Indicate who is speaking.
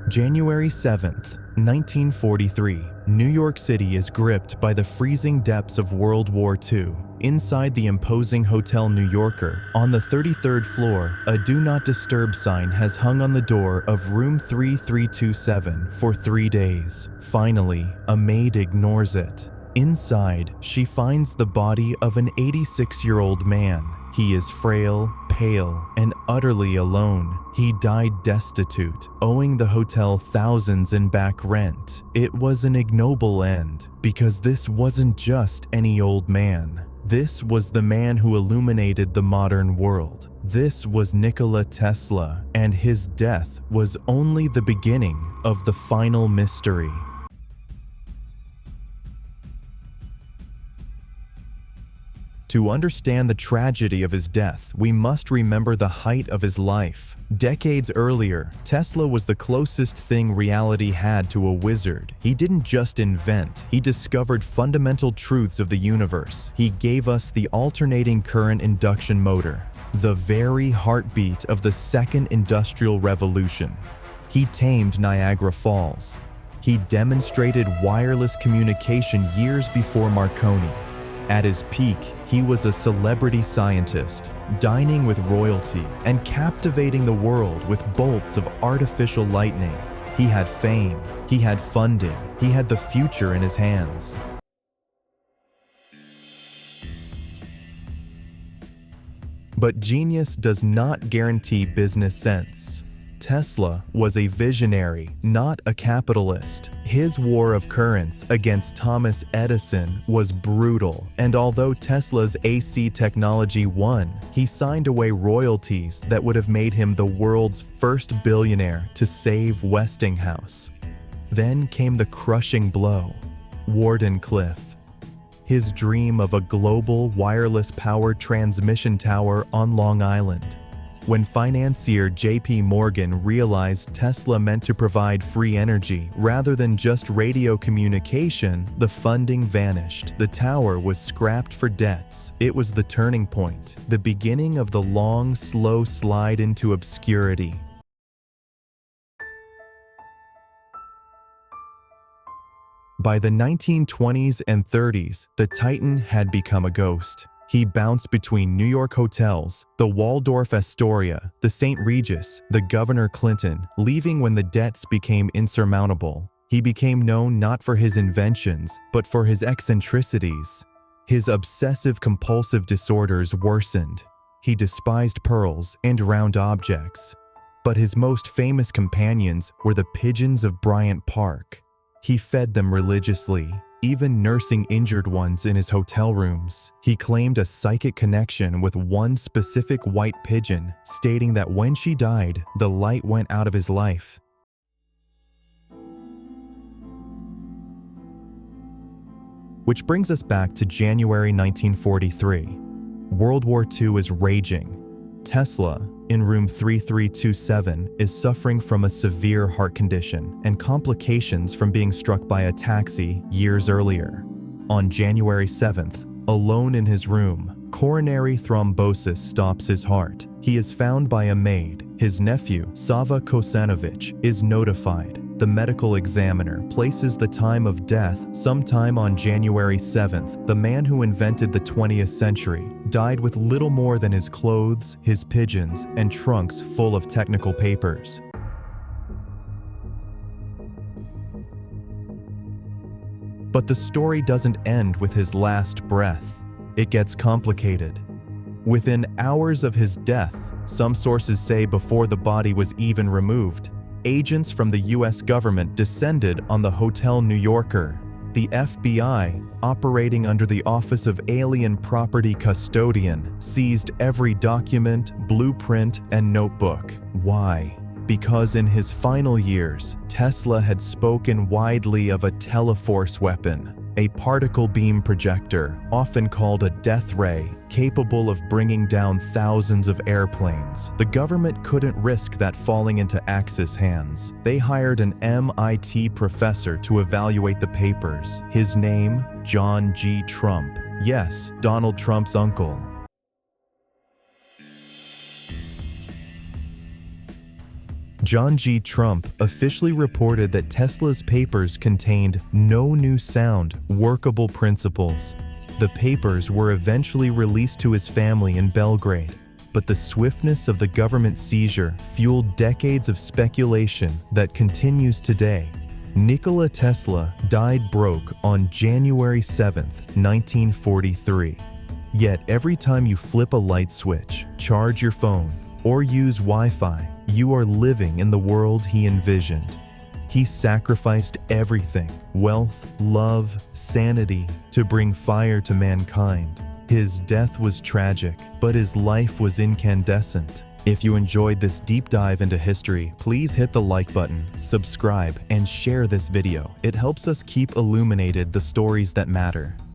Speaker 1: January 7th, 1943, New York City is gripped by the freezing depths of World War II. Inside the imposing Hotel New Yorker, on the 33rd floor, a Do Not Disturb sign has hung on the door of room 3327 for 3 days. Finally, a maid ignores it. Inside, she finds the body of an 86-year-old man. He is frail, pale, and utterly alone. He died destitute, owing the hotel thousands in back rent. It was an ignoble end, because this wasn't just any old man. This was the man who illuminated the modern world. This was Nikola Tesla, and his death was only the beginning of the final mystery. To understand the tragedy of his death, we must remember the height of his life. Decades earlier, Tesla was the closest thing reality had to a wizard. He didn't just invent, he discovered fundamental truths of the universe. He gave us the alternating current induction motor, the very heartbeat of the second industrial revolution. He tamed Niagara Falls. He demonstrated wireless communication years before Marconi. At his peak, he was a celebrity scientist, dining with royalty and captivating the world with bolts of artificial lightning. He had fame, he had funding, he had the future in his hands. But genius does not guarantee business sense. Tesla was a visionary, not a capitalist. His war of currents against Thomas Edison was brutal, and although Tesla's AC technology won, he signed away royalties that would have made him the world's first billionaire to save Westinghouse. Then came the crushing blow, Wardenclyffe. His dream of a global wireless power transmission tower on Long Island. When financier J.P. Morgan realized Tesla meant to provide free energy rather than just radio communication, the funding vanished. The tower was scrapped for debts. It was the turning point, the beginning of the long, slow slide into obscurity. By the 1920s and 30s, the Titan had become a ghost. He bounced between New York hotels, the Waldorf Astoria, the St. Regis, the Governor Clinton, leaving when the debts became insurmountable. He became known not for his inventions, but for his eccentricities. His obsessive-compulsive disorders worsened. He despised pearls and round objects. But his most famous companions were the pigeons of Bryant Park. He fed them religiously, even nursing injured ones in his hotel rooms. He claimed a psychic connection with one specific white pigeon, stating that when she died, the light went out of his life. Which brings us back to January 1943. World War II is raging. Tesla, in room 3327, is suffering from a severe heart condition and complications from being struck by a taxi years earlier. On January 7th, alone in his room, coronary thrombosis stops his heart. He is found by a maid. His nephew, Sava Kosanovich, is notified. The medical examiner places the time of death sometime on January 7th. The man who invented the 20th century died with little more than his clothes, his pigeons, and trunks full of technical papers. But the story doesn't end with his last breath. It gets complicated. Within hours of his death, some sources say before the body was even removed, agents from the US government descended on the Hotel New Yorker. The FBI, operating under the Office of Alien Property Custodian, seized every document, blueprint, and notebook. Why? Because in his final years, Tesla had spoken widely of a teleforce weapon, a particle beam projector, often called a death ray, capable of bringing down thousands of airplanes. The government couldn't risk that falling into Axis hands. They hired an MIT professor to evaluate the papers. His name, John G. Trump. Yes, Donald Trump's uncle. John G. Trump officially reported that Tesla's papers contained no new sound, workable principles. The papers were eventually released to his family in Belgrade, but the swiftness of the government seizure fueled decades of speculation that continues today. Nikola Tesla died broke on January 7, 1943. Yet every time you flip a light switch, charge your phone, or use Wi-Fi, you are living in the world he envisioned. He sacrificed everything, wealth, love, sanity, to bring fire to mankind. His death was tragic, but his life was incandescent. If you enjoyed this deep dive into history, please hit the like button, subscribe, and share this video. It helps us keep illuminated the stories that matter.